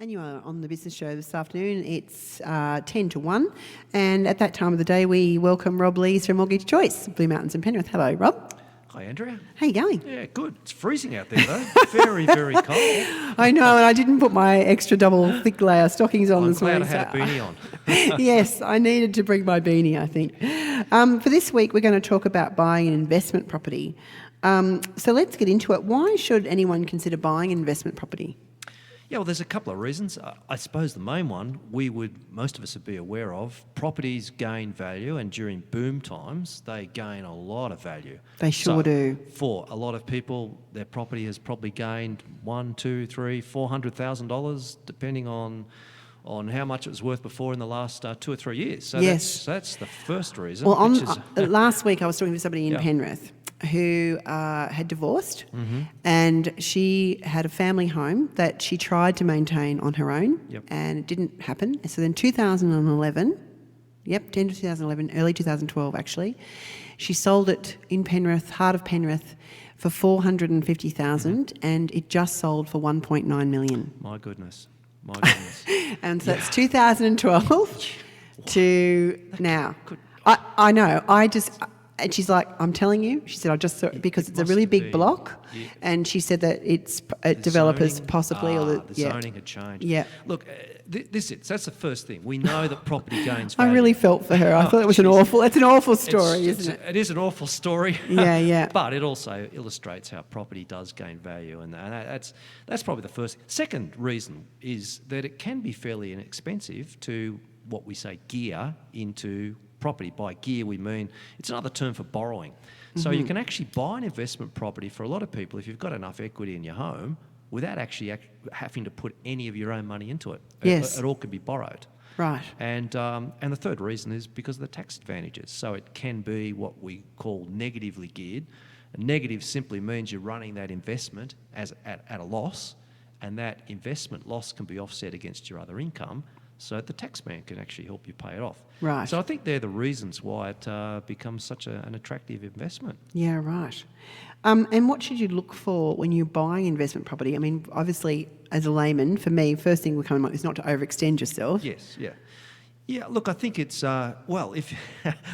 And you are on the business show this afternoon. It's 10 to 1. And at that time of the day, we welcome Rob Lees from Mortgage Choice, Blue Mountains and Penrith. Hello, Rob. Hi, Andrea. How you going? Yeah, good. It's freezing out there, though. Very, very cold. I know, and I didn't put my extra double thick layer stockings on I'm this morning. glad I had a beanie on. Yes, I needed to bring my beanie, I think. For this week, we're going to talk about buying an investment property. So let's get into it. Why should anyone consider buying an investment property? Yeah, well, there's a couple of reasons. I suppose the main one most of us would be aware of. Properties gain value, and during boom times, they gain a lot of value. They sure do. For a lot of people, their property has probably gained $100,000, $200,000, $300,000, depending on how much it was worth before in the last 2 or 3 years. So yes. that's the first reason. Well, last week I was talking to somebody in Penrith who had divorced, and she had a family home that she tried to maintain on her own, and it didn't happen. So then 2011, 10 to 2011, early 2012 actually, she sold it in Penrith, heart of Penrith, for $450,000, and it just sold for $1.9 million. My goodness. And so that's 2012 to now. I know. And she's like, I'm telling you, she said, I just saw it because it's a really big block. Yeah. And she said that developers zoning, possibly. The zoning had changed. Yeah. Look, that's the first thing. We know that property gains value. I really felt for her. I thought it was that's an awful story, isn't it? It is an awful story. Yeah. But it also illustrates how property does gain value. And that's probably the first. Second reason is that it can be fairly inexpensive to what we say gear into property. By gear, we mean it's another term for borrowing. So you can actually buy an investment property for a lot of people if you've got enough equity in your home without actually having to put any of your own money into it. Yes. It all can be borrowed. Right. And the third reason is because of the tax advantages. So it can be what we call negatively geared. And negative simply means you're running that investment at a loss, and that investment loss can be offset against your other income. So the taxman can actually help you pay it off. Right. So I think they're the reasons why it becomes such an attractive investment. Yeah, right. And what should you look for when you're buying investment property? I mean, obviously, as a layman, for me, first thing we come up is not to overextend yourself. Yes, yeah. Yeah, look, I think it's, if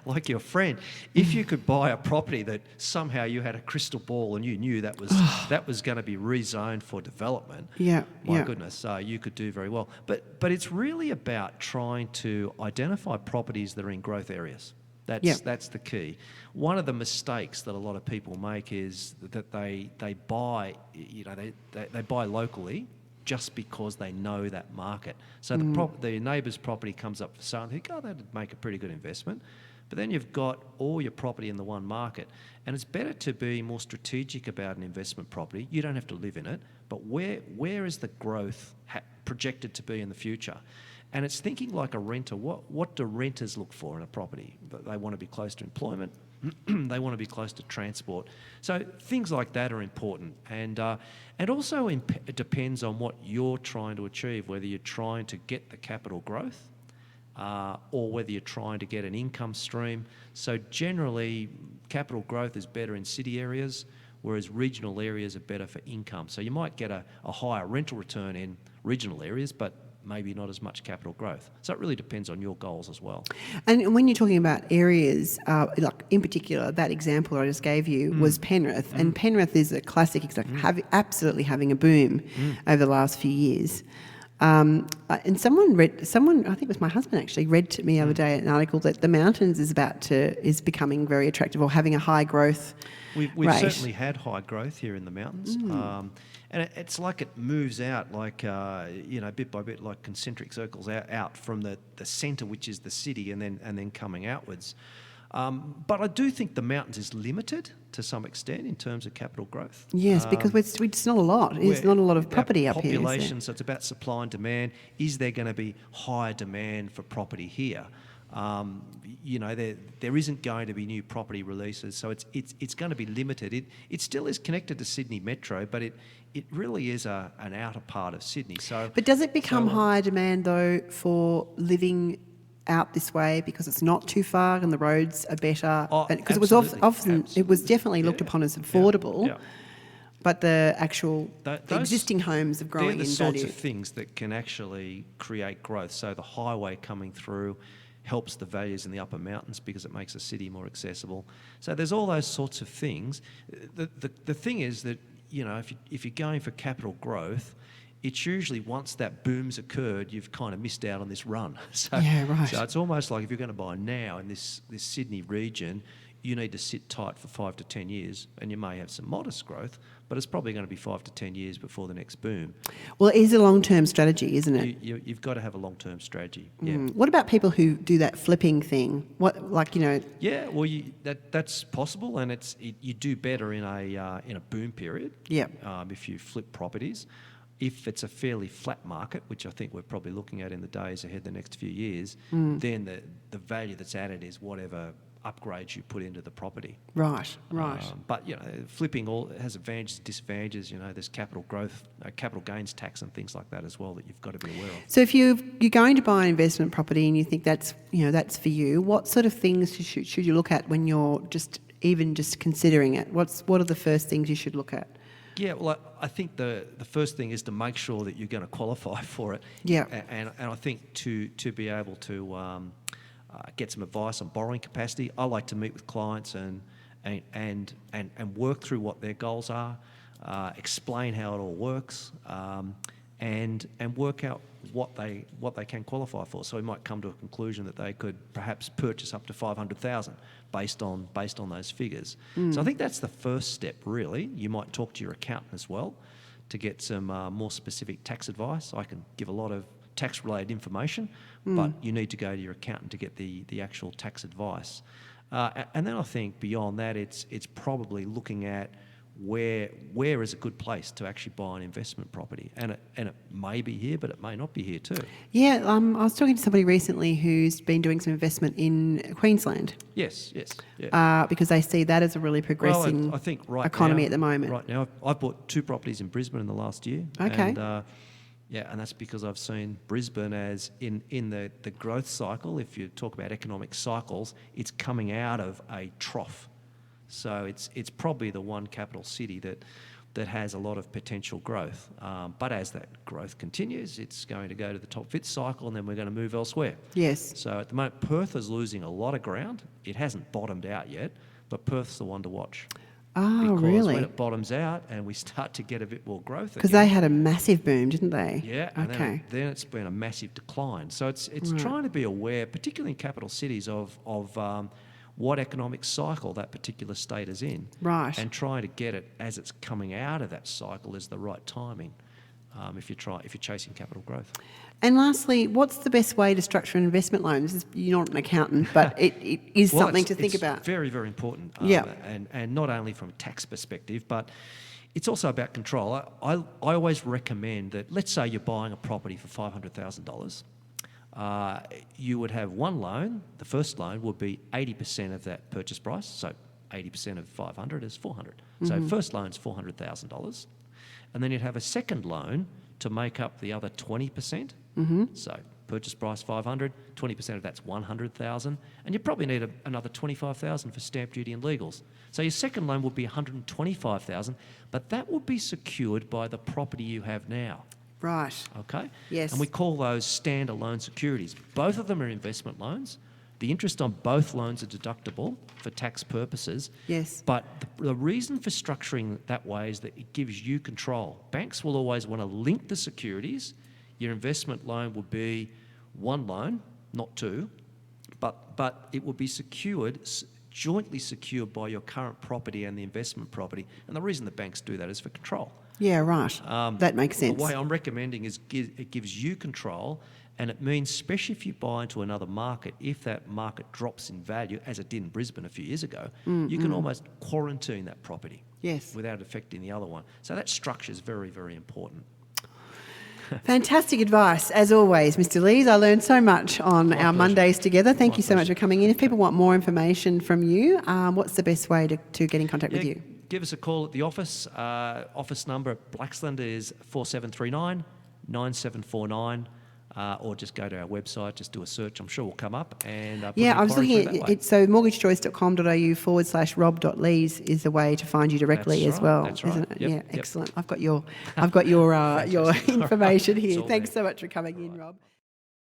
like your friend, if you could buy a property that somehow you had a crystal ball and you knew that was going to be rezoned for development, my goodness, you could do very well. But it's really about trying to identify properties that are in growth areas. That's the key. One of the mistakes that a lot of people make is that they buy, they buy locally just because they know that market. So the neighbour's property comes up for sale and they think, that'd make a pretty good investment. But then you've got all your property in the one market. And it's better to be more strategic about an investment property. You don't have to live in it, but where is the growth projected to be in the future? And it's thinking like a renter. What do renters look for in a property? They want to be close to employment. They want to be close to transport. So things like that are important. And also it depends on what you're trying to achieve, whether you're trying to get the capital growth or whether you're trying to get an income stream. So generally, capital growth is better in city areas, whereas regional areas are better for income. So you might get a higher rental return in regional areas, but maybe not as much capital growth. So it really depends on your goals as well. And when you're talking about areas, like in particular, that example I just gave you was Penrith. And Penrith is a classic example, absolutely having a boom over the last few years. And someone, I think it was my husband actually, read to me the other day an article that the mountains is becoming very attractive or having a high growth We've rate. Certainly had high growth here in the mountains. And it's like it moves out like, bit by bit, like concentric circles out from the centre, which is the city, and then coming outwards. But I do think the mountains is limited to some extent in terms of capital growth. Yes, because it's not a lot. There's not a lot of property up here. Population, so it's about supply and demand. Is there going to be higher demand for property here? There isn't going to be new property releases, so it's going to be limited. It still is connected to Sydney Metro, but it really is an outer part of Sydney. But does it become higher demand though for living out this way because it's not too far and the roads are better? Because it was definitely looked upon as affordable. But the actual the those- existing homes are growing in They're the value. sorts of things that can actually create growth. So the highway coming through helps the values in the upper mountains because it makes the city more accessible. So there's all those sorts of things. The thing is that, if you're going for capital growth, it's usually once that boom's occurred, you've kind of missed out on this run. So, Yeah, right. So it's almost like if you're going to buy now in this Sydney region, you need to sit tight for 5 to 10 years, and you may have some modest growth, but it's probably going to be 5 to 10 years before the next boom. Well, it is a long-term strategy, isn't it? You've got to have a long-term strategy. Yeah. What about people who do that flipping thing? Yeah, well, that's possible, and you do better in a boom period. Yeah. If you flip properties, if it's a fairly flat market, which I think we're probably looking at in the days ahead, the next few years, then the value that's added is whatever upgrades you put into the property. Right. But flipping all has advantages, disadvantages. There's capital growth, capital gains tax, and things like that as well that you've got to be aware of. So if you're going to buy an investment property and you think that's for you, what sort of things should you look at when you're just considering it? What are the first things you should look at? Yeah, well, I think the first thing is to make sure that you're going to qualify for it. Yeah. And I think to be able to get some advice on borrowing capacity, I like to meet with clients and work through what their goals are, explain how it all works, and work out what they can qualify for. So we might come to a conclusion that they could perhaps purchase up to $500,000 based on those figures. So I think that's the first step, really. You might talk to your accountant as well to get some more specific tax advice. I can give a lot of tax-related information, but you need to go to your accountant to get the actual tax advice. And then I think beyond that, it's probably looking at where is a good place to actually buy an investment property, and it may be here, but it may not be here too. Yeah, I was talking to somebody recently who's been doing some investment in Queensland. Yes. Because they see that as a really progressing I think economy now, at the moment. Right now, I've bought 2 properties in Brisbane in the last year. Okay. And that's because I've seen Brisbane as in the growth cycle. If you talk about economic cycles, it's coming out of a trough. So it's probably the one capital city that has a lot of potential growth. But as that growth continues, it's going to go to the top fit cycle, and then we're going to move elsewhere. Yes. So at the moment, Perth is losing a lot of ground. It hasn't bottomed out yet, but Perth's the one to watch. Oh, because really? when it bottoms out and we start to get a bit more growth Because again, they had a massive boom, didn't they? yeah, and Okay. then it's been a massive decline. So it's trying to be aware, particularly in capital cities, of what economic cycle that particular state is in, Right. and trying to get it as it's coming out of that cycle is the right timing. If you're chasing capital growth. And lastly, what's the best way to structure an investment loan? You're not an accountant, but it is Well, something it's- to think it's about. Very, very important. Yeah. And not only from a tax perspective, but it's also about control. I always recommend that, let's say you're buying a property for $500,000. You would have one loan. The first loan would be 80% of that purchase price. So 80% of 500 is 400. So first loan's $400,000. And then you'd have a second loan to make up the other 20%. So purchase price 500, 20% of that's 100,000, and you probably need another 25,000 for stamp duty and legals. So your second loan would be 125,000, but that would be secured by the property you have now. Right. Okay? Yes. And we call those standalone securities. Both of them are investment loans. The interest on both loans are deductible for tax purposes. Yes. But the reason for structuring that way is that it gives you control. Banks will always want to link the securities. Your investment loan would be one loan, not two, but it would be secured, jointly secured by your current property and the investment property. And the reason the banks do that is for control. Yeah, right. That makes sense. The way I'm recommending is it gives you control, and it means, especially if you buy into another market, if that market drops in value, as it did in Brisbane a few years ago, you can almost quarantine that property. Yes. Without affecting the other one. So that structure is very, very important. Fantastic advice, as always, Mr. Lees. I learned so much on our pleasure. Mondays together. Thank you so much pleasure. for coming in. If people want more information from you, what's the best way to get in contact with you? Give us a call at the office. Office number at Blaxland is 4739 9749. or just go to our website, just do a search. I'm sure we'll come up. And put yeah, an I was inquiry looking through at that way. it. So mortgagechoice.com.au/rob.lees is the way to find you directly That's as right, well, that's right. isn't it? Yep, Yeah, yep. excellent. I've got your your Fantastic. All right. information It's here. all Thanks there. so much for coming in, Rob.